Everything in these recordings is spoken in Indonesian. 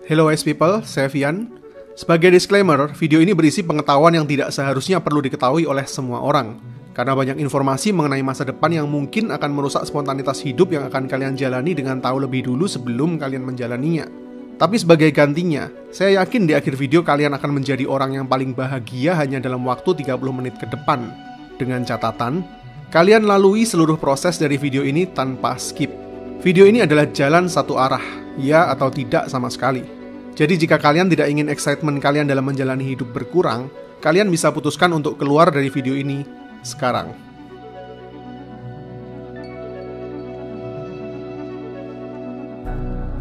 Hello wise people, saya Vian. Sebagai disclaimer, video ini berisi pengetahuan yang tidak seharusnya perlu diketahui oleh semua orang. Karena banyak informasi mengenai masa depan yang mungkin akan merusak spontanitas hidup yang akan kalian jalani dengan tahu lebih dulu sebelum kalian menjalaninya. Tapi sebagai gantinya, saya yakin di akhir video kalian akan menjadi orang yang paling bahagia hanya dalam waktu 30 menit ke depan. Dengan catatan, kalian lalui seluruh proses dari video ini tanpa skip. Video ini adalah jalan satu arah, ya atau tidak sama sekali. Jadi jika kalian tidak ingin excitement kalian dalam menjalani hidup berkurang, kalian bisa putuskan untuk keluar dari video ini sekarang.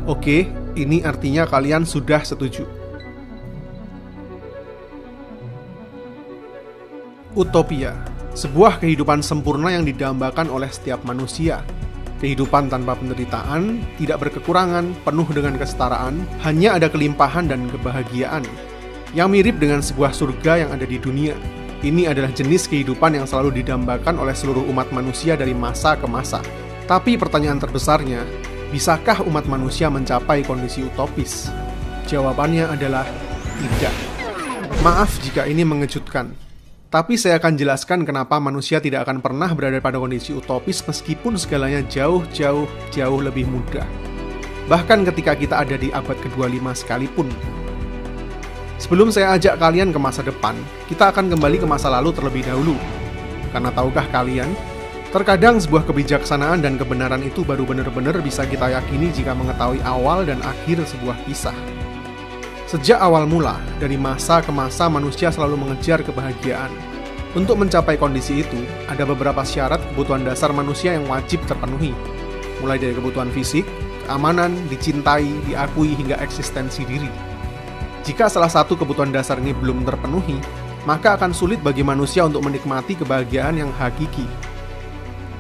Oke, ini artinya kalian sudah setuju. Utopia, sebuah kehidupan sempurna yang didambakan oleh setiap manusia. Kehidupan tanpa penderitaan, tidak berkekurangan, penuh dengan kesetaraan, hanya ada kelimpahan dan kebahagiaan. Yang mirip dengan sebuah surga yang ada di dunia. Ini adalah jenis kehidupan yang selalu didambakan oleh seluruh umat manusia dari masa ke masa. Tapi pertanyaan terbesarnya, bisakah umat manusia mencapai kondisi utopis? Jawabannya adalah tidak. Maaf jika ini mengejutkan. Tapi saya akan jelaskan kenapa manusia tidak akan pernah berada pada kondisi utopis meskipun segalanya jauh lebih mudah. Bahkan ketika kita ada di abad ke-25 sekalipun. Sebelum saya ajak kalian ke masa depan, kita akan kembali ke masa lalu terlebih dahulu. Karena tahukah kalian, terkadang sebuah kebijaksanaan dan kebenaran itu baru benar-benar bisa kita yakini jika mengetahui awal dan akhir sebuah kisah. Sejak awal mula, dari masa ke masa manusia selalu mengejar kebahagiaan. Untuk mencapai kondisi itu, ada beberapa syarat kebutuhan dasar manusia yang wajib terpenuhi. Mulai dari kebutuhan fisik, keamanan, dicintai, diakui, hingga eksistensi diri. Jika salah satu kebutuhan dasar ini belum terpenuhi, maka akan sulit bagi manusia untuk menikmati kebahagiaan yang hakiki.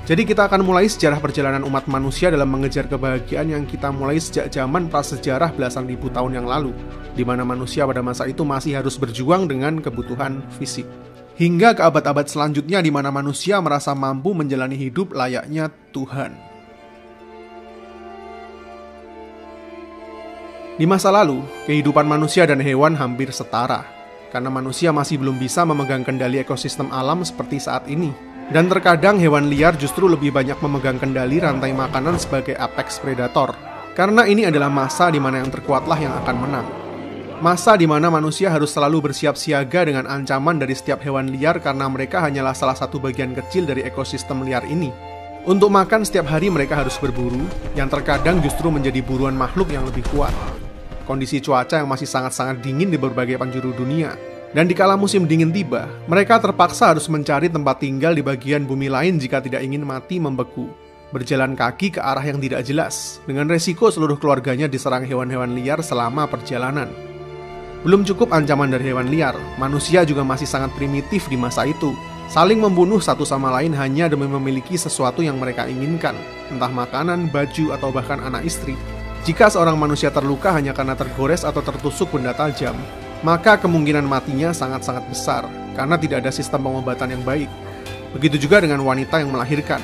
Jadi kita akan mulai sejarah perjalanan umat manusia dalam mengejar kebahagiaan yang kita mulai sejak zaman prasejarah belasan ribu tahun yang lalu, di mana manusia pada masa itu masih harus berjuang dengan kebutuhan fisik. Hingga ke abad-abad selanjutnya di mana manusia merasa mampu menjalani hidup layaknya Tuhan. Di masa lalu, kehidupan manusia dan hewan hampir setara, karena manusia masih belum bisa memegang kendali ekosistem alam seperti saat ini. Dan terkadang hewan liar justru lebih banyak memegang kendali rantai makanan sebagai apex predator. Karena ini adalah masa di mana yang terkuatlah yang akan menang. Masa di mana manusia harus selalu bersiap siaga dengan ancaman dari setiap hewan liar karena mereka hanyalah salah satu bagian kecil dari ekosistem liar ini. Untuk makan setiap hari mereka harus berburu, yang terkadang justru menjadi buruan makhluk yang lebih kuat. Kondisi cuaca yang masih sangat-sangat dingin di berbagai penjuru dunia. Dan dikala musim dingin tiba, mereka terpaksa harus mencari tempat tinggal di bagian bumi lain jika tidak ingin mati membeku. Berjalan kaki ke arah yang tidak jelas, dengan resiko seluruh keluarganya diserang hewan-hewan liar selama perjalanan. Belum cukup ancaman dari hewan liar, manusia juga masih sangat primitif di masa itu, saling membunuh satu sama lain hanya demi memiliki sesuatu yang mereka inginkan, entah makanan, baju, atau bahkan anak istri. Jika seorang manusia terluka hanya karena tergores atau tertusuk benda tajam, maka kemungkinan matinya sangat-sangat besar, karena tidak ada sistem pengobatan yang baik. Begitu juga dengan wanita yang melahirkan.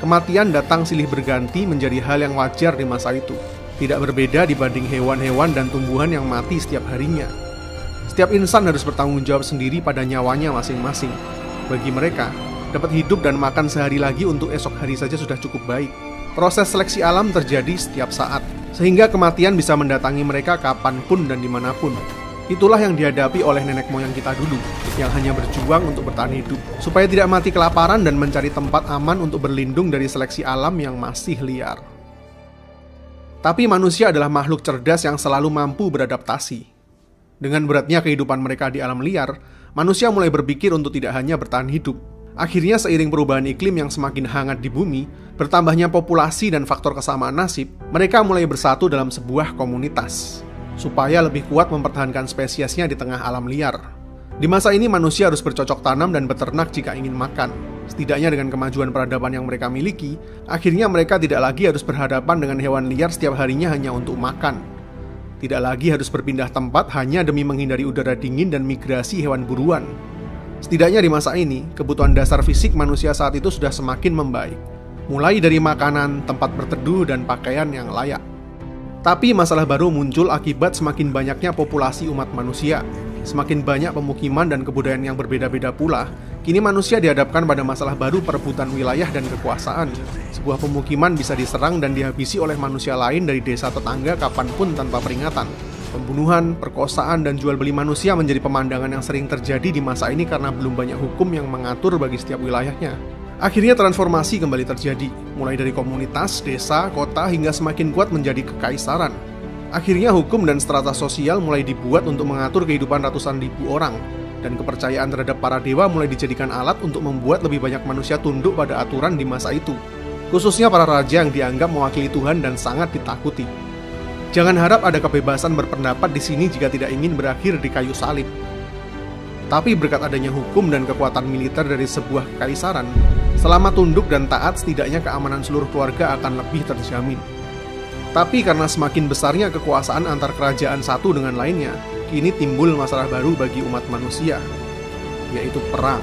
Kematian datang silih berganti menjadi hal yang wajar di masa itu. Tidak berbeda dibanding hewan-hewan dan tumbuhan yang mati setiap harinya. Setiap insan harus bertanggung jawab sendiri pada nyawanya masing-masing. Bagi mereka, dapat hidup dan makan sehari lagi untuk esok hari saja sudah cukup baik. Proses seleksi alam terjadi setiap saat, sehingga kematian bisa mendatangi mereka kapanpun dan dimanapun. Itulah yang dihadapi oleh nenek moyang kita dulu, yang hanya berjuang untuk bertahan hidup, supaya tidak mati kelaparan dan mencari tempat aman untuk berlindung dari seleksi alam yang masih liar. Tapi manusia adalah makhluk cerdas yang selalu mampu beradaptasi. Dengan beratnya kehidupan mereka di alam liar, manusia mulai berpikir untuk tidak hanya bertahan hidup. Akhirnya seiring perubahan iklim yang semakin hangat di bumi, bertambahnya populasi dan faktor kesamaan nasib, mereka mulai bersatu dalam sebuah komunitas supaya lebih kuat mempertahankan spesiesnya di tengah alam liar. Di masa ini manusia harus bercocok tanam dan beternak jika ingin makan. Setidaknya dengan kemajuan peradaban yang mereka miliki, akhirnya mereka tidak lagi harus berhadapan dengan hewan liar setiap harinya hanya untuk makan. Tidak lagi harus berpindah tempat hanya demi menghindari udara dingin dan migrasi hewan buruan. Setidaknya di masa ini, kebutuhan dasar fisik manusia saat itu sudah semakin membaik. Mulai dari makanan, tempat berteduh, dan pakaian yang layak. Tapi masalah baru muncul akibat semakin banyaknya populasi umat manusia. Semakin banyak pemukiman dan kebudayaan yang berbeda-beda pula, kini manusia dihadapkan pada masalah baru perebutan wilayah dan kekuasaan. Sebuah pemukiman bisa diserang dan dihabisi oleh manusia lain dari desa tetangga kapanpun tanpa peringatan. Pembunuhan, perkosaan, dan jual beli manusia menjadi pemandangan yang sering terjadi di masa ini karena belum banyak hukum yang mengatur bagi setiap wilayahnya. Akhirnya transformasi kembali terjadi, mulai dari komunitas, desa, kota, hingga semakin kuat menjadi kekaisaran. Akhirnya hukum dan strata sosial mulai dibuat untuk mengatur kehidupan ratusan ribu orang, dan kepercayaan terhadap para dewa mulai dijadikan alat untuk membuat lebih banyak manusia tunduk pada aturan di masa itu. Khususnya para raja yang dianggap mewakili Tuhan dan sangat ditakuti. Jangan harap ada kebebasan berpendapat di sini jika tidak ingin berakhir di kayu salib. Tapi berkat adanya hukum dan kekuatan militer dari sebuah kekaisaran, selama tunduk dan taat, setidaknya keamanan seluruh keluarga akan lebih terjamin. Tapi karena semakin besarnya kekuasaan antar kerajaan satu dengan lainnya, kini timbul masalah baru bagi umat manusia, yaitu perang.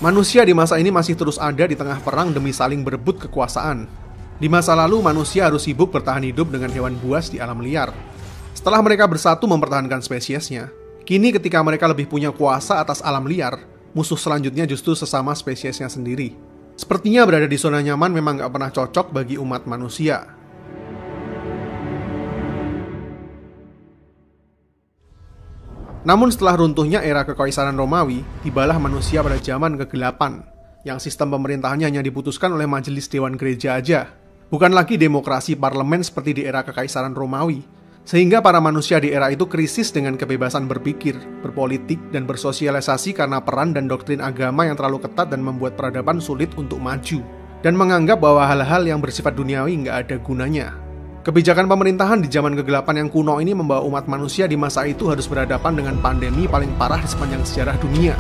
Manusia di masa ini masih terus ada di tengah perang demi saling berebut kekuasaan. Di masa lalu, manusia harus sibuk bertahan hidup dengan hewan buas di alam liar. Setelah mereka bersatu mempertahankan spesiesnya, kini ketika mereka lebih punya kuasa atas alam liar, musuh selanjutnya justru sesama spesiesnya sendiri. Sepertinya berada di zona nyaman memang gak pernah cocok bagi umat manusia. Namun setelah runtuhnya era kekaisaran Romawi, tibalah manusia pada zaman kegelapan, yang sistem pemerintahannya hanya diputuskan oleh majelis dewan gereja aja. Bukan lagi demokrasi parlemen seperti di era kekaisaran Romawi, sehingga para manusia di era itu krisis dengan kebebasan berpikir, berpolitik, dan bersosialisasi karena peran dan doktrin agama yang terlalu ketat dan membuat peradaban sulit untuk maju, dan menganggap bahwa hal-hal yang bersifat duniawi nggak ada gunanya. Kebijakan pemerintahan di zaman kegelapan yang kuno ini membawa umat manusia di masa itu harus berhadapan dengan pandemi paling parah di sepanjang sejarah dunia,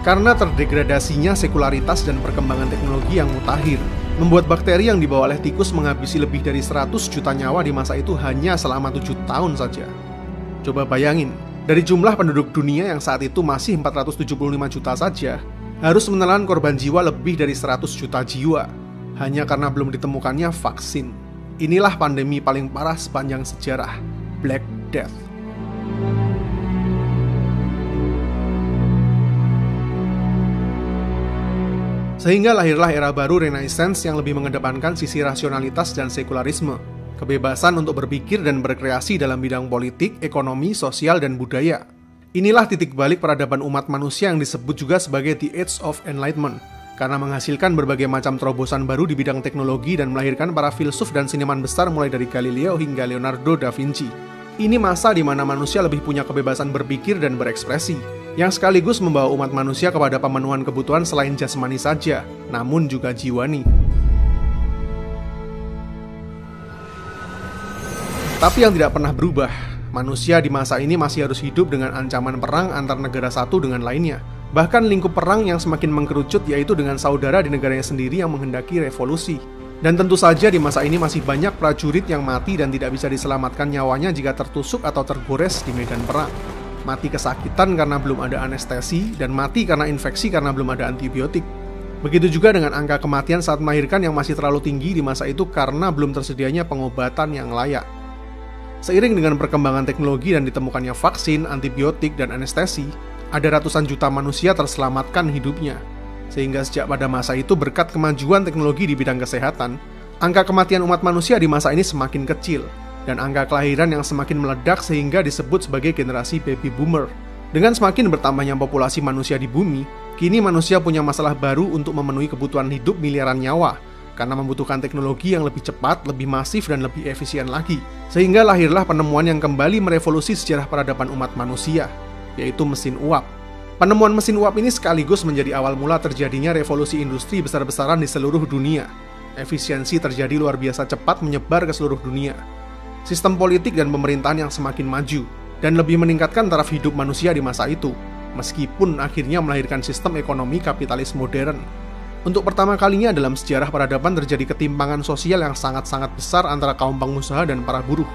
karena terdegradasinya sekularitas dan perkembangan teknologi yang mutakhir, membuat bakteri yang dibawa oleh tikus menghabisi lebih dari 100 juta nyawa di masa itu hanya selama 7 tahun saja. Coba bayangin, dari jumlah penduduk dunia yang saat itu masih 475 juta saja, harus menelan korban jiwa lebih dari 100 juta jiwa, hanya karena belum ditemukannya vaksin. Inilah pandemi paling parah sepanjang sejarah, Black Death. Sehingga lahirlah era baru Renaissance yang lebih mengedepankan sisi rasionalitas dan sekularisme, kebebasan untuk berpikir dan berkreasi dalam bidang politik, ekonomi, sosial, dan budaya. Inilah titik balik peradaban umat manusia yang disebut juga sebagai The Age of Enlightenment, karena menghasilkan berbagai macam terobosan baru di bidang teknologi dan melahirkan para filsuf dan seniman besar mulai dari Galileo hingga Leonardo da Vinci. Ini masa di mana manusia lebih punya kebebasan berpikir dan berekspresi, yang sekaligus membawa umat manusia kepada pemenuhan kebutuhan selain jasmani saja, namun juga jiwani. Tapi yang tidak pernah berubah, manusia di masa ini masih harus hidup dengan ancaman perang antar negara satu dengan lainnya. Bahkan lingkup perang yang semakin mengkerucut yaitu dengan saudara di negaranya sendiri yang menghendaki revolusi. Dan tentu saja di masa ini masih banyak prajurit yang mati dan tidak bisa diselamatkan nyawanya jika tertusuk atau tergores di medan perang. Mati kesakitan karena belum ada anestesi, dan mati karena infeksi karena belum ada antibiotik. Begitu juga dengan angka kematian saat melahirkan yang masih terlalu tinggi di masa itu karena belum tersedianya pengobatan yang layak. Seiring dengan perkembangan teknologi dan ditemukannya vaksin, antibiotik, dan anestesi, ada ratusan juta manusia terselamatkan hidupnya. Sehingga sejak pada masa itu berkat kemajuan teknologi di bidang kesehatan, angka kematian umat manusia di masa ini semakin kecil, dan angka kelahiran yang semakin meledak sehingga disebut sebagai generasi baby boomer. Dengan semakin bertambahnya populasi manusia di bumi, kini manusia punya masalah baru untuk memenuhi kebutuhan hidup miliaran nyawa, karena membutuhkan teknologi yang lebih cepat, lebih masif, dan lebih efisien lagi. Sehingga lahirlah penemuan yang kembali merevolusi sejarah peradaban umat manusia, yaitu mesin uap. Penemuan mesin uap ini sekaligus menjadi awal mula terjadinya revolusi industri besar-besaran di seluruh dunia. Efisiensi terjadi luar biasa cepat menyebar ke seluruh dunia. Sistem politik dan pemerintahan yang semakin maju, dan lebih meningkatkan taraf hidup manusia di masa itu, meskipun akhirnya melahirkan sistem ekonomi kapitalis modern. Untuk pertama kalinya dalam sejarah peradaban terjadi ketimpangan sosial yang sangat-sangat besar antara kaum pengusaha dan para buruh.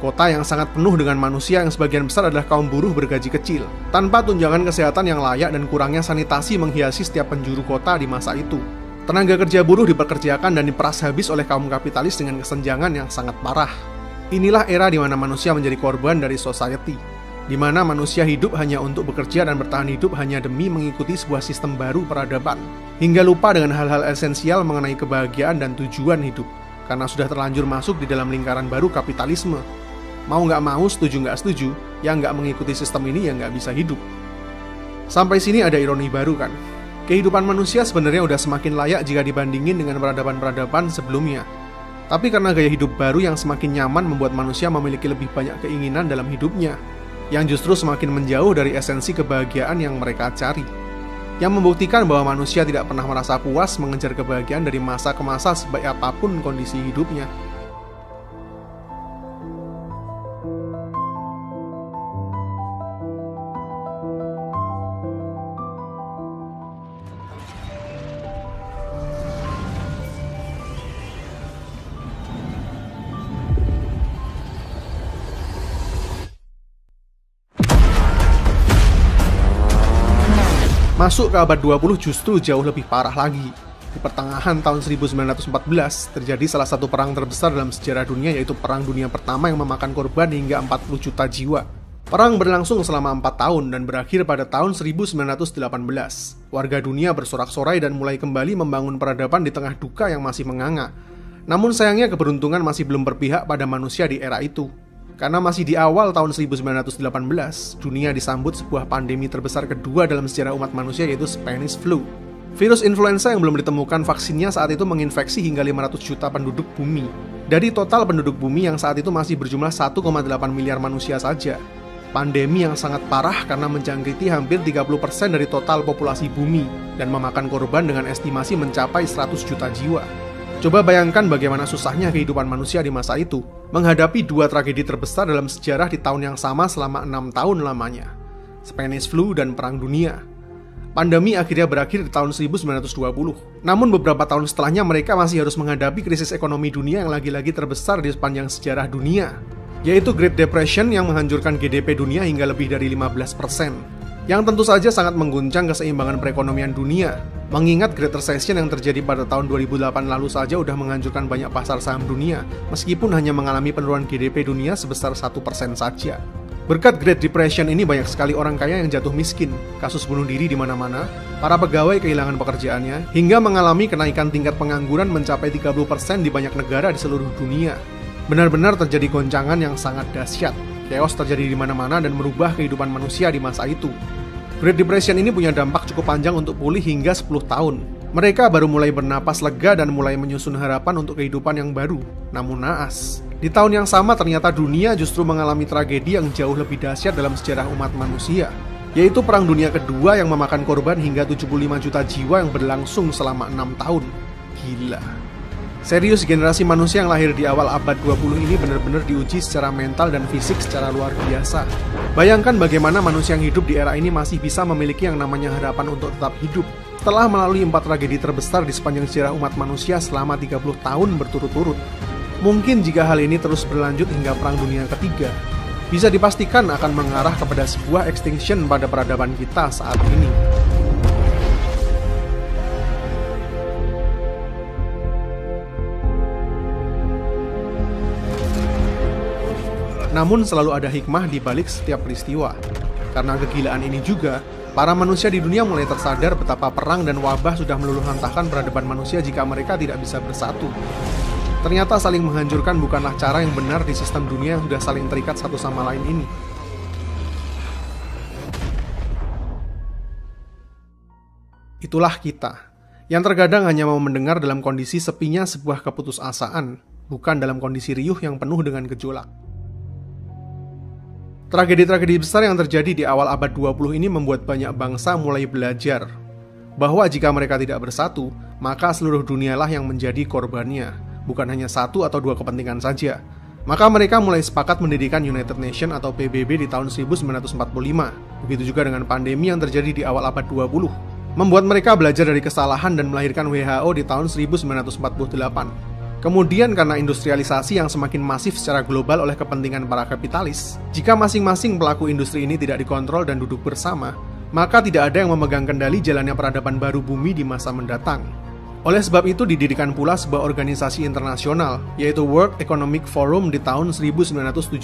Kota yang sangat penuh dengan manusia yang sebagian besar adalah kaum buruh bergaji kecil, tanpa tunjangan kesehatan yang layak dan kurangnya sanitasi menghiasi setiap penjuru kota di masa itu. Tenaga kerja buruh dipekerjakan dan diperas habis oleh kaum kapitalis dengan kesenjangan yang sangat parah. Inilah era di mana manusia menjadi korban dari society, di mana manusia hidup hanya untuk bekerja dan bertahan hidup hanya demi mengikuti sebuah sistem baru peradaban, hingga lupa dengan hal-hal esensial mengenai kebahagiaan dan tujuan hidup, karena sudah terlanjur masuk di dalam lingkaran baru kapitalisme. Mau nggak mau, setuju nggak setuju, yang nggak mengikuti sistem ini ya nggak bisa hidup. Sampai sini ada ironi baru kan? Kehidupan manusia sebenarnya udah semakin layak jika dibandingin dengan peradaban-peradaban sebelumnya. Tapi karena gaya hidup baru yang semakin nyaman membuat manusia memiliki lebih banyak keinginan dalam hidupnya, yang justru semakin menjauh dari esensi kebahagiaan yang mereka cari. Yang membuktikan bahwa manusia tidak pernah merasa puas mengejar kebahagiaan dari masa ke masa sebaik apapun kondisi hidupnya. Masuk ke abad 20 justru jauh lebih parah lagi. Di pertengahan tahun 1914, terjadi salah satu perang terbesar dalam sejarah dunia, yaitu Perang Dunia Pertama yang memakan korban hingga 40 juta jiwa. Perang berlangsung selama 4 tahun dan berakhir pada tahun 1918. Warga dunia bersorak-sorai dan mulai kembali membangun peradaban di tengah duka yang masih menganga. Namun sayangnya keberuntungan masih belum berpihak pada manusia di era itu. Karena masih di awal tahun 1918, dunia disambut sebuah pandemi terbesar kedua dalam sejarah umat manusia, yaitu Spanish Flu. Virus influenza yang belum ditemukan vaksinnya saat itu menginfeksi hingga 500 juta penduduk bumi. Dari total penduduk bumi yang saat itu masih berjumlah 1,8 miliar manusia saja. Pandemi yang sangat parah karena menjangkiti hampir 30% dari total populasi bumi dan memakan korban dengan estimasi mencapai 100 juta jiwa. Coba bayangkan bagaimana susahnya kehidupan manusia di masa itu, menghadapi dua tragedi terbesar dalam sejarah di tahun yang sama selama 6 tahun lamanya. Spanish Flu dan Perang Dunia. Pandemi akhirnya berakhir di tahun 1920. Namun beberapa tahun setelahnya mereka masih harus menghadapi krisis ekonomi dunia yang lagi-lagi terbesar di sepanjang sejarah dunia, yaitu Great Depression yang menghancurkan GDP dunia hingga lebih dari 15%. Yang tentu saja sangat mengguncang keseimbangan perekonomian dunia. Mengingat Great Recession yang terjadi pada tahun 2008 lalu saja udah menghancurkan banyak pasar saham dunia, meskipun hanya mengalami penurunan GDP dunia sebesar 1% saja. Berkat Great Depression ini banyak sekali orang kaya yang jatuh miskin, kasus bunuh diri di mana-mana, para pegawai kehilangan pekerjaannya, hingga mengalami kenaikan tingkat pengangguran mencapai 30% di banyak negara di seluruh dunia. Benar-benar terjadi goncangan yang sangat dahsyat. Chaos terjadi di mana-mana dan merubah kehidupan manusia di masa itu. Great Depression ini punya dampak cukup panjang untuk pulih hingga 10 tahun. Mereka baru mulai bernapas lega dan mulai menyusun harapan untuk kehidupan yang baru. Namun naas, di tahun yang sama ternyata dunia justru mengalami tragedi yang jauh lebih dahsyat dalam sejarah umat manusia, yaitu Perang Dunia Kedua yang memakan korban hingga 75 juta jiwa yang berlangsung selama 6 tahun. Gila. Serius, generasi manusia yang lahir di awal abad 20 ini benar-benar diuji secara mental dan fisik secara luar biasa. Bayangkan bagaimana manusia yang hidup di era ini masih bisa memiliki yang namanya harapan untuk tetap hidup setelah melalui 4 tragedi terbesar di sepanjang sejarah umat manusia selama 30 tahun berturut-turut. Mungkin jika hal ini terus berlanjut hingga Perang Dunia Ketiga, bisa dipastikan akan mengarah kepada sebuah extinction pada peradaban kita saat ini. Namun selalu ada hikmah di balik setiap peristiwa. Karena kegilaan ini juga, para manusia di dunia mulai tersadar betapa perang dan wabah sudah meluluhlantahkan peradaban manusia jika mereka tidak bisa bersatu. Ternyata saling menghancurkan bukanlah cara yang benar di sistem dunia yang sudah saling terikat satu sama lain ini. Itulah kita, yang terkadang hanya mau mendengar dalam kondisi sepinya sebuah keputusasaan, bukan dalam kondisi riuh yang penuh dengan gejolak. Tragedi-tragedi besar yang terjadi di awal abad 20 ini membuat banyak bangsa mulai belajar bahwa jika mereka tidak bersatu, maka seluruh dunialah yang menjadi korbannya, bukan hanya satu atau dua kepentingan saja. Maka mereka mulai sepakat mendirikan United Nations atau PBB di tahun 1945. Begitu juga dengan pandemi yang terjadi di awal abad 20, membuat mereka belajar dari kesalahan dan melahirkan WHO di tahun 1948. Kemudian karena industrialisasi yang semakin masif secara global oleh kepentingan para kapitalis, jika masing-masing pelaku industri ini tidak dikontrol dan duduk bersama, maka tidak ada yang memegang kendali jalannya peradaban baru bumi di masa mendatang. Oleh sebab itu didirikan pula sebuah organisasi internasional, yaitu World Economic Forum di tahun 1971.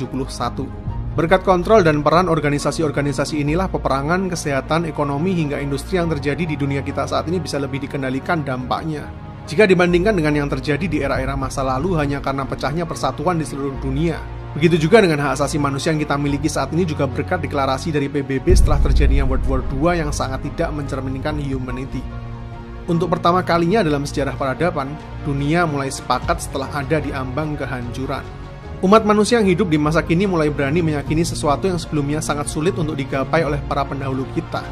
Berkat kontrol dan peran organisasi-organisasi inilah peperangan, kesehatan, ekonomi, hingga industri yang terjadi di dunia kita saat ini bisa lebih dikendalikan dampaknya. Jika dibandingkan dengan yang terjadi di era-era masa lalu hanya karena pecahnya persatuan di seluruh dunia. Begitu juga dengan hak asasi manusia yang kita miliki saat ini juga berkat deklarasi dari PBB setelah terjadinya World War II yang sangat tidak mencerminkan humanity. Untuk pertama kalinya dalam sejarah peradaban, dunia mulai sepakat setelah ada di ambang kehancuran. Umat manusia yang hidup di masa kini mulai berani meyakini sesuatu yang sebelumnya sangat sulit untuk digapai oleh para pendahulu kita,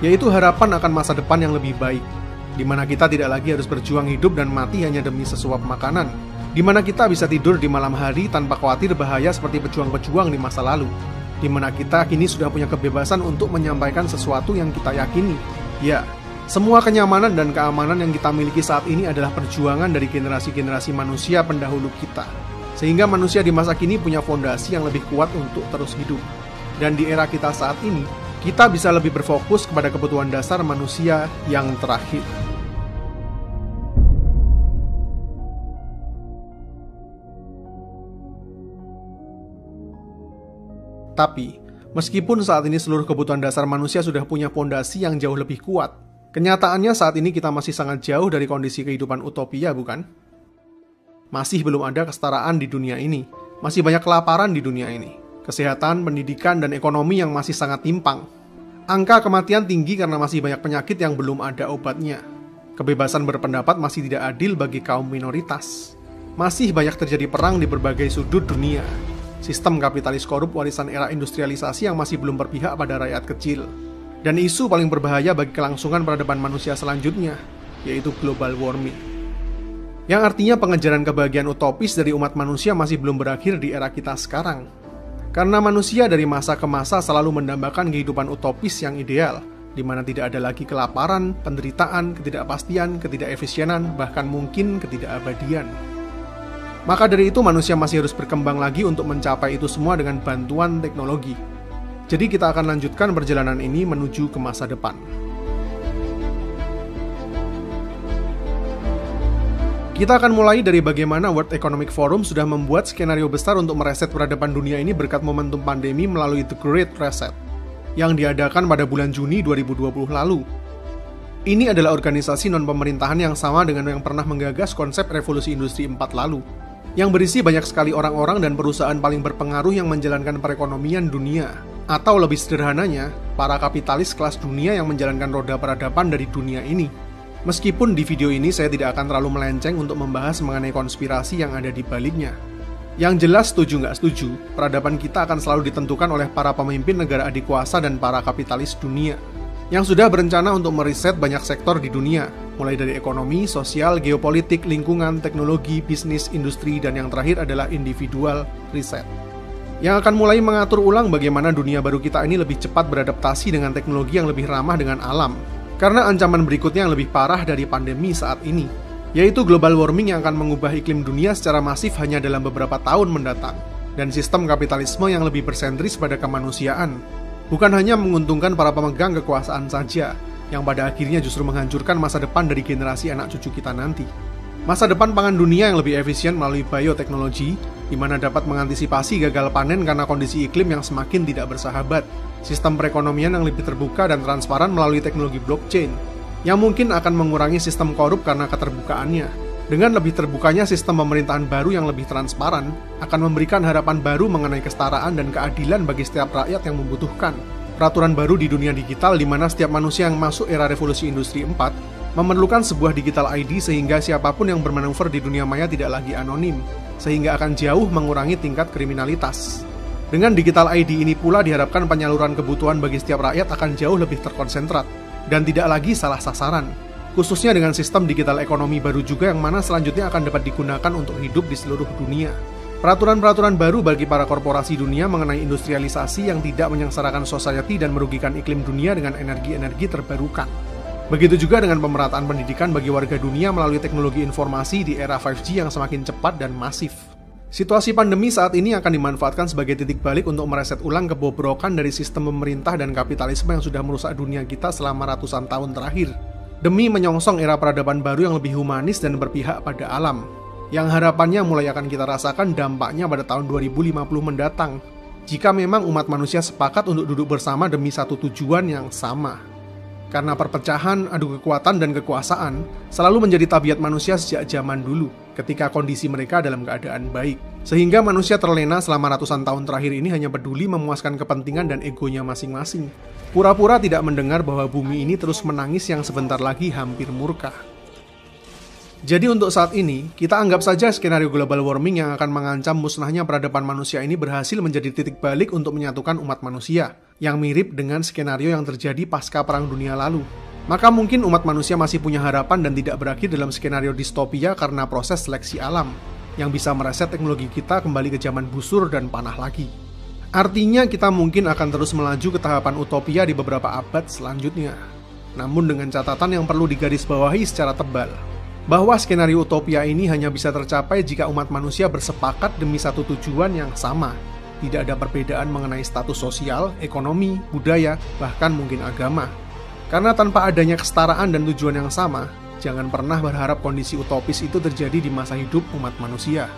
yaitu harapan akan masa depan yang lebih baik, di mana kita tidak lagi harus berjuang hidup dan mati hanya demi sesuap makanan, di mana kita bisa tidur di malam hari tanpa khawatir bahaya seperti pejuang-pejuang di masa lalu, di mana kita kini sudah punya kebebasan untuk menyampaikan sesuatu yang kita yakini. Ya, semua kenyamanan dan keamanan yang kita miliki saat ini adalah perjuangan dari generasi-generasi manusia pendahulu kita, sehingga manusia di masa kini punya fondasi yang lebih kuat untuk terus hidup. Dan di era kita saat ini, kita bisa lebih berfokus kepada kebutuhan dasar manusia yang terakhir. Tapi, meskipun saat ini seluruh kebutuhan dasar manusia sudah punya fondasi yang jauh lebih kuat, kenyataannya saat ini kita masih sangat jauh dari kondisi kehidupan utopia, bukan? Masih belum ada kesetaraan di dunia ini, masih banyak kelaparan di dunia ini, kesehatan, pendidikan, dan ekonomi yang masih sangat timpang. Angka kematian tinggi karena masih banyak penyakit yang belum ada obatnya. Kebebasan berpendapat masih tidak adil bagi kaum minoritas. Masih banyak terjadi perang di berbagai sudut dunia. Sistem kapitalis korup warisan era industrialisasi yang masih belum berpihak pada rakyat kecil. Dan isu paling berbahaya bagi kelangsungan peradaban manusia selanjutnya, yaitu global warming. Yang artinya pengejaran kebahagiaan utopis dari umat manusia masih belum berakhir di era kita sekarang. Karena manusia dari masa ke masa selalu mendambakan kehidupan utopis yang ideal, di mana tidak ada lagi kelaparan, penderitaan, ketidakpastian, ketidakefisienan, bahkan mungkin ketidakabadian. Maka dari itu manusia masih harus berkembang lagi untuk mencapai itu semua dengan bantuan teknologi. Jadi kita akan lanjutkan perjalanan ini menuju ke masa depan. Kita akan mulai dari bagaimana World Economic Forum sudah membuat skenario besar untuk mereset peradaban dunia ini berkat momentum pandemi melalui The Great Reset, yang diadakan pada bulan Juni 2020 lalu. Ini adalah organisasi non-pemerintahan yang sama dengan yang pernah menggagas konsep revolusi industri 4 lalu, yang berisi banyak sekali orang-orang dan perusahaan paling berpengaruh yang menjalankan perekonomian dunia, atau lebih sederhananya, para kapitalis kelas dunia yang menjalankan roda peradaban dari dunia ini. Meskipun di video ini saya tidak akan terlalu melenceng untuk membahas mengenai konspirasi yang ada di baliknya. Yang jelas setuju nggak setuju, peradaban kita akan selalu ditentukan oleh para pemimpin negara adikuasa dan para kapitalis dunia, yang sudah berencana untuk meriset banyak sektor di dunia, mulai dari ekonomi, sosial, geopolitik, lingkungan, teknologi, bisnis, industri, dan yang terakhir adalah individual riset, yang akan mulai mengatur ulang bagaimana dunia baru kita ini lebih cepat beradaptasi dengan teknologi yang lebih ramah dengan alam, karena ancaman berikutnya yang lebih parah dari pandemi saat ini, yaitu global warming yang akan mengubah iklim dunia secara masif hanya dalam beberapa tahun mendatang, dan sistem kapitalisme yang lebih bersentris pada kemanusiaan, bukan hanya menguntungkan para pemegang kekuasaan saja, yang pada akhirnya justru menghancurkan masa depan dari generasi anak cucu kita nanti. Masa depan pangan dunia yang lebih efisien melalui bioteknologi, di mana dapat mengantisipasi gagal panen karena kondisi iklim yang semakin tidak bersahabat, sistem perekonomian yang lebih terbuka dan transparan melalui teknologi blockchain, yang mungkin akan mengurangi sistem korup karena keterbukaannya. Dengan lebih terbukanya sistem pemerintahan baru yang lebih transparan, akan memberikan harapan baru mengenai kesetaraan dan keadilan bagi setiap rakyat yang membutuhkan. Peraturan baru di dunia digital di mana setiap manusia yang masuk era revolusi industri 4 memerlukan sebuah digital ID sehingga siapapun yang bermanuver di dunia maya tidak lagi anonim, sehingga akan jauh mengurangi tingkat kriminalitas. Dengan digital ID ini pula diharapkan penyaluran kebutuhan bagi setiap rakyat akan jauh lebih terkonsentrat dan tidak lagi salah sasaran, khususnya dengan sistem digital ekonomi baru juga yang mana selanjutnya akan dapat digunakan untuk hidup di seluruh dunia. Peraturan-peraturan baru bagi para korporasi dunia mengenai industrialisasi yang tidak menyengsarakan society dan merugikan iklim dunia dengan energi-energi terbarukan. Begitu juga dengan pemerataan pendidikan bagi warga dunia melalui teknologi informasi di era 5G yang semakin cepat dan masif. Situasi pandemi saat ini akan dimanfaatkan sebagai titik balik untuk mereset ulang kebobrokan dari sistem pemerintah dan kapitalisme yang sudah merusak dunia kita selama ratusan tahun terakhir, demi menyongsong era peradaban baru yang lebih humanis dan berpihak pada alam, yang harapannya mulai akan kita rasakan dampaknya pada tahun 2050 mendatang, jika memang umat manusia sepakat untuk duduk bersama demi satu tujuan yang sama. Karena perpecahan, adu kekuatan, dan kekuasaan selalu menjadi tabiat manusia sejak zaman dulu, ketika kondisi mereka dalam keadaan baik. Sehingga manusia terlena selama ratusan tahun terakhir ini hanya peduli memuaskan kepentingan dan egonya masing-masing. Pura-pura tidak mendengar bahwa bumi ini terus menangis yang sebentar lagi hampir murka. Jadi untuk saat ini, kita anggap saja skenario global warming yang akan mengancam musnahnya peradaban manusia ini berhasil menjadi titik balik untuk menyatukan umat manusia, yang mirip dengan skenario yang terjadi pasca Perang Dunia lalu. Maka mungkin umat manusia masih punya harapan dan tidak berakhir dalam skenario distopia karena proses seleksi alam, yang bisa mereset teknologi kita kembali ke zaman busur dan panah lagi. Artinya kita mungkin akan terus melaju ke tahapan utopia di beberapa abad selanjutnya. Namun dengan catatan yang perlu digarisbawahi secara tebal, bahwa skenario utopia ini hanya bisa tercapai jika umat manusia bersepakat demi satu tujuan yang sama. Tidak ada perbedaan mengenai status sosial, ekonomi, budaya, bahkan mungkin agama. Karena tanpa adanya kesetaraan dan tujuan yang sama, jangan pernah berharap kondisi utopis itu terjadi di masa hidup umat manusia.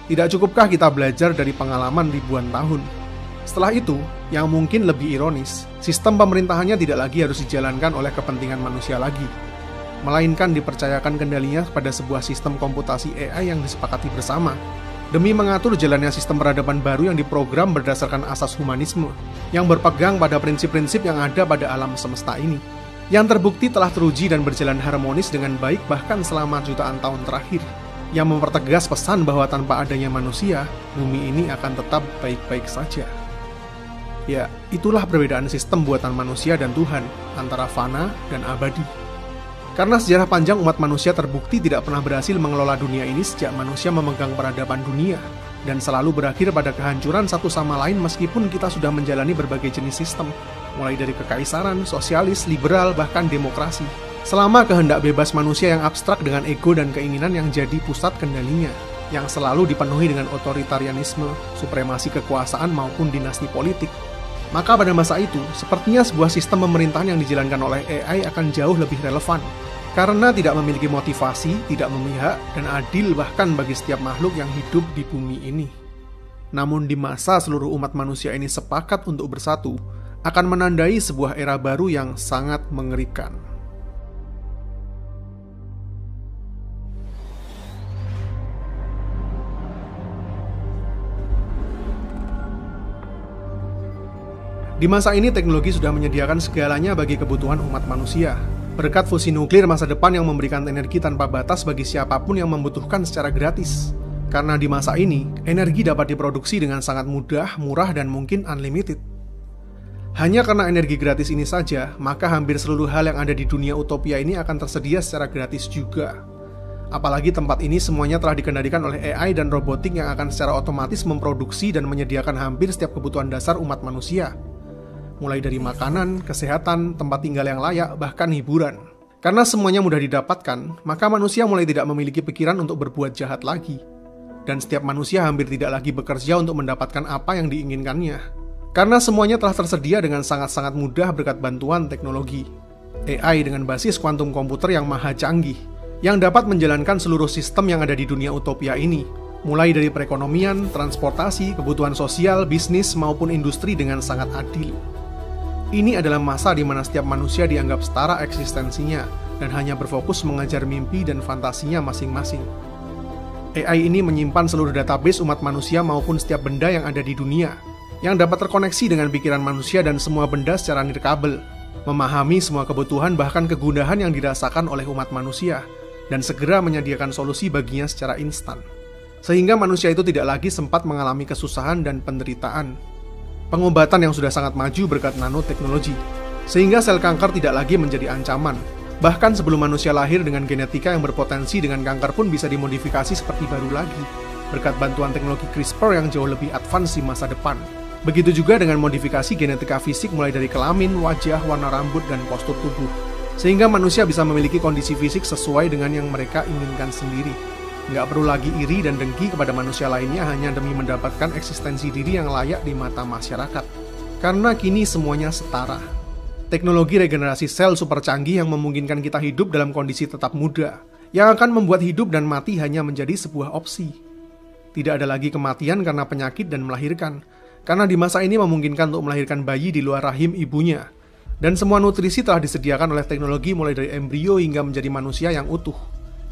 Tidak cukupkah kita belajar dari pengalaman ribuan tahun? Setelah itu, yang mungkin lebih ironis, sistem pemerintahannya tidak lagi harus dijalankan oleh kepentingan manusia lagi, melainkan dipercayakan kendalinya pada sebuah sistem komputasi AI yang disepakati bersama, demi mengatur jalannya sistem peradaban baru yang diprogram berdasarkan asas humanisme, yang berpegang pada prinsip-prinsip yang ada pada alam semesta ini, yang terbukti telah teruji dan berjalan harmonis dengan baik bahkan selama jutaan tahun terakhir, yang mempertegas pesan bahwa tanpa adanya manusia, bumi ini akan tetap baik-baik saja. Ya, itulah perbedaan sistem buatan manusia dan Tuhan, antara fana dan abadi. Karena sejarah panjang umat manusia terbukti tidak pernah berhasil mengelola dunia ini sejak manusia memegang peradaban dunia, dan selalu berakhir pada kehancuran satu sama lain meskipun kita sudah menjalani berbagai jenis sistem, mulai dari kekaisaran, sosialis, liberal, bahkan demokrasi. Selama kehendak bebas manusia yang abstrak dengan ego dan keinginan yang jadi pusat kendalinya, yang selalu dipenuhi dengan otoritarianisme, supremasi kekuasaan maupun dinasti politik, maka pada masa itu, sepertinya sebuah sistem pemerintahan yang dijalankan oleh AI akan jauh lebih relevan, karena tidak memiliki motivasi, tidak memihak, dan adil bahkan bagi setiap makhluk yang hidup di bumi ini. Namun di masa seluruh umat manusia ini sepakat untuk bersatu, akan menandai sebuah era baru yang sangat mengerikan. Di masa ini teknologi sudah menyediakan segalanya bagi kebutuhan umat manusia. Berkat fusi nuklir masa depan yang memberikan energi tanpa batas bagi siapapun yang membutuhkan secara gratis. Karena di masa ini, energi dapat diproduksi dengan sangat mudah, murah, dan mungkin unlimited. Hanya karena energi gratis ini saja, maka hampir seluruh hal yang ada di dunia utopia ini akan tersedia secara gratis juga. Apalagi tempat ini semuanya telah dikendalikan oleh AI dan robotik yang akan secara otomatis memproduksi dan menyediakan hampir setiap kebutuhan dasar umat manusia. Mulai dari makanan, kesehatan, tempat tinggal yang layak, bahkan hiburan. Karena semuanya mudah didapatkan, maka manusia mulai tidak memiliki pikiran untuk berbuat jahat lagi. Dan setiap manusia hampir tidak lagi bekerja untuk mendapatkan apa yang diinginkannya. Karena semuanya telah tersedia dengan sangat-sangat mudah berkat bantuan teknologi. AI dengan basis kuantum komputer yang maha canggih, yang dapat menjalankan seluruh sistem yang ada di dunia utopia ini, mulai dari perekonomian, transportasi, kebutuhan sosial, bisnis, maupun industri dengan sangat adil. Ini adalah masa di mana setiap manusia dianggap setara eksistensinya dan hanya berfokus mengejar mimpi dan fantasinya masing-masing. AI ini menyimpan seluruh database umat manusia maupun setiap benda yang ada di dunia, yang dapat terkoneksi dengan pikiran manusia dan semua benda secara nirkabel, memahami semua kebutuhan bahkan kegundahan yang dirasakan oleh umat manusia, dan segera menyediakan solusi baginya secara instan. Sehingga manusia itu tidak lagi sempat mengalami kesusahan dan penderitaan. Pengobatan yang sudah sangat maju berkat nanoteknologi, sehingga sel kanker tidak lagi menjadi ancaman. Bahkan sebelum manusia lahir dengan genetika yang berpotensi dengan kanker pun bisa dimodifikasi seperti baru lagi, berkat bantuan teknologi CRISPR yang jauh lebih advance di masa depan. Begitu juga dengan modifikasi genetika fisik mulai dari kelamin, wajah, warna rambut, dan postur tubuh. Sehingga manusia bisa memiliki kondisi fisik sesuai dengan yang mereka inginkan sendiri. Nggak perlu lagi iri dan dengki kepada manusia lainnya hanya demi mendapatkan eksistensi diri yang layak di mata masyarakat. Karena kini semuanya setara. Teknologi regenerasi sel super canggih yang memungkinkan kita hidup dalam kondisi tetap muda, yang akan membuat hidup dan mati hanya menjadi sebuah opsi. Tidak ada lagi kematian karena penyakit dan melahirkan, karena di masa ini memungkinkan untuk melahirkan bayi di luar rahim ibunya. Dan semua nutrisi telah disediakan oleh teknologi mulai dari embrio hingga menjadi manusia yang utuh.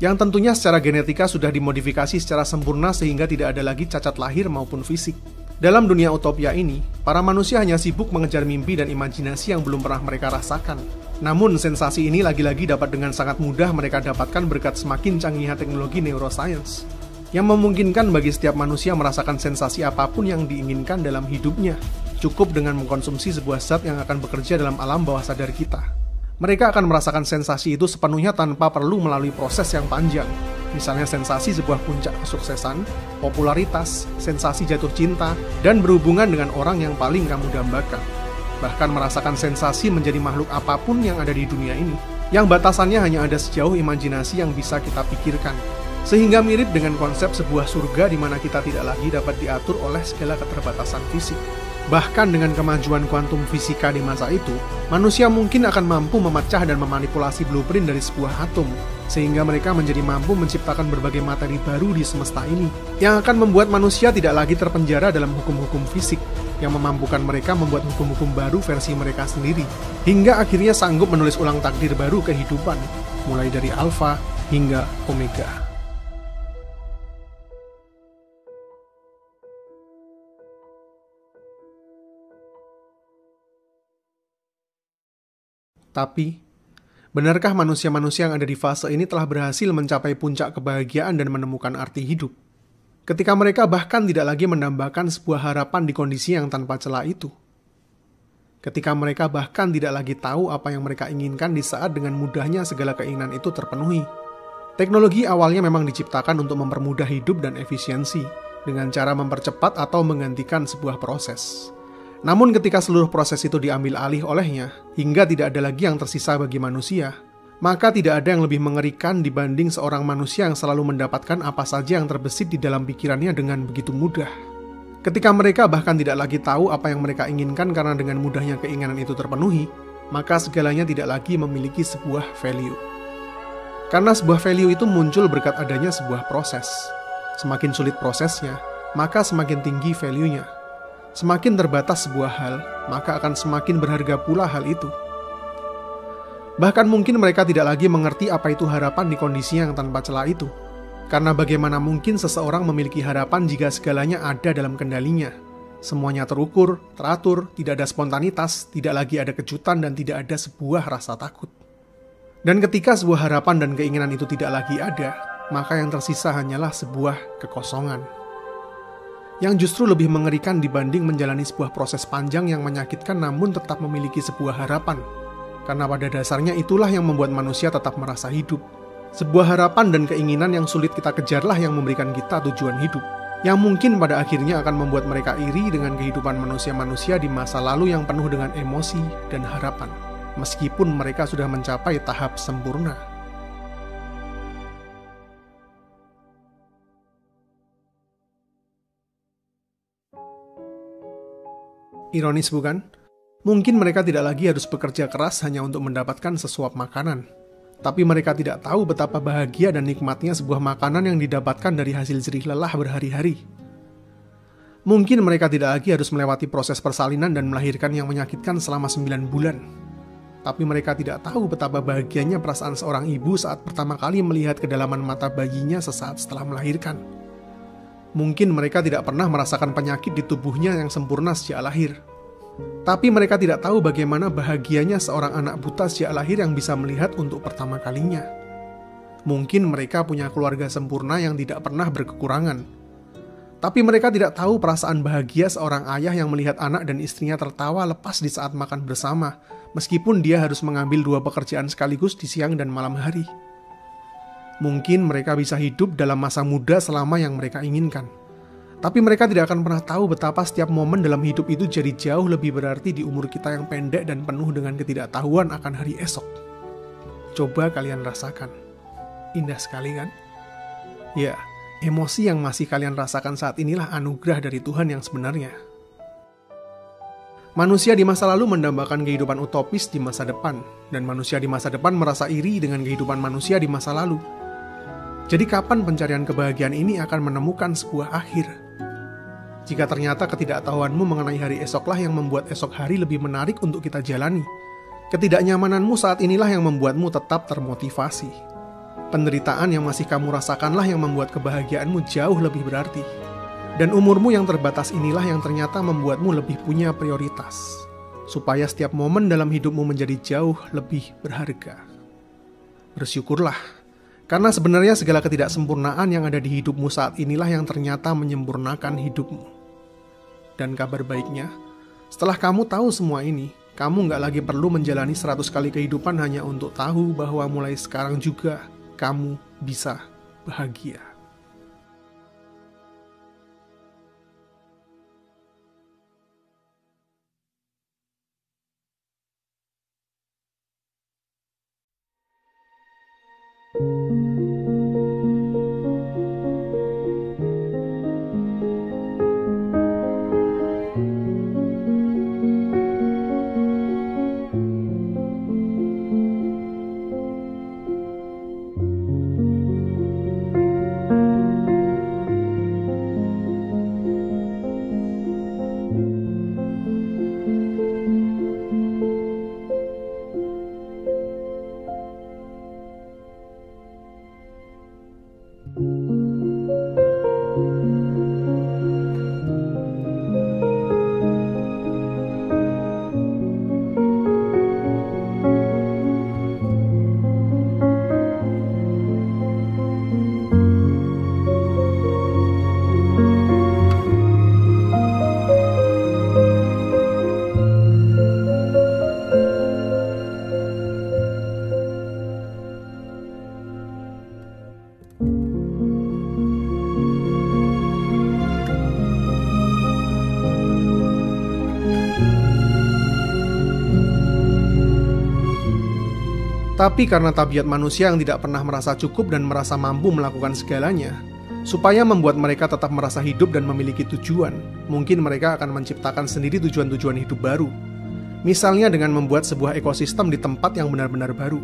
Yang tentunya secara genetika sudah dimodifikasi secara sempurna sehingga tidak ada lagi cacat lahir maupun fisik. Dalam dunia utopia ini, para manusia hanya sibuk mengejar mimpi dan imajinasi yang belum pernah mereka rasakan. Namun sensasi ini lagi-lagi dapat dengan sangat mudah mereka dapatkan berkat semakin canggihnya teknologi neuroscience, yang memungkinkan bagi setiap manusia merasakan sensasi apapun yang diinginkan dalam hidupnya. Cukup dengan mengkonsumsi sebuah zat yang akan bekerja dalam alam bawah sadar kita. Mereka akan merasakan sensasi itu sepenuhnya tanpa perlu melalui proses yang panjang. Misalnya sensasi sebuah puncak kesuksesan, popularitas, sensasi jatuh cinta, dan berhubungan dengan orang yang paling kamu dambakan. Bahkan merasakan sensasi menjadi makhluk apapun yang ada di dunia ini, yang batasannya hanya ada sejauh imajinasi yang bisa kita pikirkan. Sehingga mirip dengan konsep sebuah surga di mana kita tidak lagi dapat diatur oleh segala keterbatasan fisik. Bahkan dengan kemajuan kuantum fisika di masa itu, manusia mungkin akan mampu memecah dan memanipulasi blueprint dari sebuah atom, sehingga mereka menjadi mampu menciptakan berbagai materi baru di semesta ini, yang akan membuat manusia tidak lagi terpenjara dalam hukum-hukum fisik, yang memampukan mereka membuat hukum-hukum baru versi mereka sendiri, hingga akhirnya sanggup menulis ulang takdir baru kehidupan, mulai dari alfa hingga omega. Tapi, benarkah manusia-manusia yang ada di fase ini telah berhasil mencapai puncak kebahagiaan dan menemukan arti hidup? Ketika mereka bahkan tidak lagi mendambakan sebuah harapan di kondisi yang tanpa celah itu. Ketika mereka bahkan tidak lagi tahu apa yang mereka inginkan di saat dengan mudahnya segala keinginan itu terpenuhi. Teknologi awalnya memang diciptakan untuk mempermudah hidup dan efisiensi, dengan cara mempercepat atau menggantikan sebuah proses. Namun ketika seluruh proses itu diambil alih olehnya, hingga tidak ada lagi yang tersisa bagi manusia, maka tidak ada yang lebih mengerikan dibanding seorang manusia yang selalu mendapatkan apa saja yang terbesit di dalam pikirannya dengan begitu mudah. Ketika mereka bahkan tidak lagi tahu apa yang mereka inginkan karena dengan mudahnya keinginan itu terpenuhi, maka segalanya tidak lagi memiliki sebuah value. Karena sebuah value itu muncul berkat adanya sebuah proses. Semakin sulit prosesnya, maka semakin tinggi value-nya. Semakin terbatas sebuah hal, maka akan semakin berharga pula hal itu. Bahkan mungkin mereka tidak lagi mengerti apa itu harapan di kondisi yang tanpa celah itu. Karena bagaimana mungkin seseorang memiliki harapan jika segalanya ada dalam kendalinya. Semuanya terukur, teratur, tidak ada spontanitas, tidak lagi ada kejutan, dan tidak ada sebuah rasa takut. Dan ketika sebuah harapan dan keinginan itu tidak lagi ada, maka yang tersisa hanyalah sebuah kekosongan. Yang justru lebih mengerikan dibanding menjalani sebuah proses panjang yang menyakitkan namun tetap memiliki sebuah harapan. Karena pada dasarnya itulah yang membuat manusia tetap merasa hidup. Sebuah harapan dan keinginan yang sulit kita kejarlah yang memberikan kita tujuan hidup. Yang mungkin pada akhirnya akan membuat mereka iri dengan kehidupan manusia-manusia di masa lalu yang penuh dengan emosi dan harapan. Meskipun mereka sudah mencapai tahap sempurna. Ironis bukan? Mungkin mereka tidak lagi harus bekerja keras hanya untuk mendapatkan sesuap makanan. Tapi mereka tidak tahu betapa bahagia dan nikmatnya sebuah makanan yang didapatkan dari hasil jerih lelah berhari-hari. Mungkin mereka tidak lagi harus melewati proses persalinan dan melahirkan yang menyakitkan selama 9 bulan. Tapi mereka tidak tahu betapa bahagianya perasaan seorang ibu saat pertama kali melihat kedalaman mata bayinya sesaat setelah melahirkan. Mungkin mereka tidak pernah merasakan penyakit di tubuhnya yang sempurna sejak lahir. Tapi mereka tidak tahu bagaimana bahagianya seorang anak buta sejak lahir yang bisa melihat untuk pertama kalinya. Mungkin mereka punya keluarga sempurna yang tidak pernah berkekurangan. Tapi mereka tidak tahu perasaan bahagia seorang ayah yang melihat anak dan istrinya tertawa lepas di saat makan bersama, meskipun dia harus mengambil 2 pekerjaan sekaligus di siang dan malam hari. Mungkin mereka bisa hidup dalam masa muda selama yang mereka inginkan. Tapi mereka tidak akan pernah tahu betapa setiap momen dalam hidup itu jadi jauh lebih berarti di umur kita yang pendek dan penuh dengan ketidaktahuan akan hari esok. Coba kalian rasakan. Indah sekali kan? Ya, emosi yang masih kalian rasakan saat inilah anugerah dari Tuhan yang sebenarnya. Manusia di masa lalu mendambakan kehidupan utopis di masa depan, dan manusia di masa depan merasa iri dengan kehidupan manusia di masa lalu. Jadi kapan pencarian kebahagiaan ini akan menemukan sebuah akhir? Jika ternyata ketidaktahuanmu mengenai hari esoklah yang membuat esok hari lebih menarik untuk kita jalani, ketidaknyamananmu saat inilah yang membuatmu tetap termotivasi. Penderitaan yang masih kamu rasakanlah yang membuat kebahagiaanmu jauh lebih berarti. Dan umurmu yang terbatas inilah yang ternyata membuatmu lebih punya prioritas, supaya setiap momen dalam hidupmu menjadi jauh lebih berharga. Bersyukurlah, karena sebenarnya segala ketidaksempurnaan yang ada di hidupmu saat inilah yang ternyata menyempurnakan hidupmu. Dan kabar baiknya, setelah kamu tahu semua ini, kamu nggak lagi perlu menjalani 100 kali kehidupan hanya untuk tahu bahwa mulai sekarang juga kamu bisa bahagia. Tapi karena tabiat manusia yang tidak pernah merasa cukup dan merasa mampu melakukan segalanya, supaya membuat mereka tetap merasa hidup dan memiliki tujuan, mungkin mereka akan menciptakan sendiri tujuan-tujuan hidup baru. Misalnya dengan membuat sebuah ekosistem di tempat yang benar-benar baru,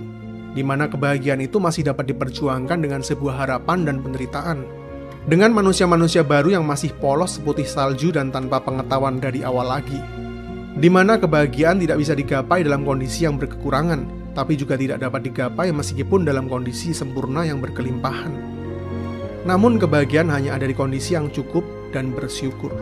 di mana kebahagiaan itu masih dapat diperjuangkan dengan sebuah harapan dan penderitaan. Dengan manusia-manusia baru yang masih polos seputih salju dan tanpa pengetahuan dari awal lagi. Di mana kebahagiaan tidak bisa digapai dalam kondisi yang berkekurangan, tapi juga tidak dapat digapai meskipun dalam kondisi sempurna yang berkelimpahan. Namun kebahagiaan hanya ada di kondisi yang cukup dan bersyukur.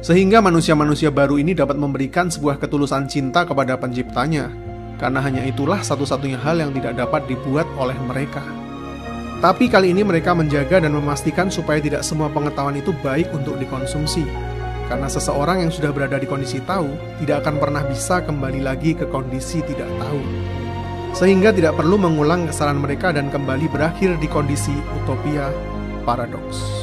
Sehingga manusia-manusia baru ini dapat memberikan sebuah ketulusan cinta kepada penciptanya, karena hanya itulah satu-satunya hal yang tidak dapat dibuat oleh mereka. Tapi kali ini mereka menjaga dan memastikan supaya tidak semua pengetahuan itu baik untuk dikonsumsi. Karena seseorang yang sudah berada di kondisi tahu tidak akan pernah bisa kembali lagi ke kondisi tidak tahu. Sehingga tidak perlu mengulang kesalahan mereka dan kembali berakhir di kondisi utopia paradoks.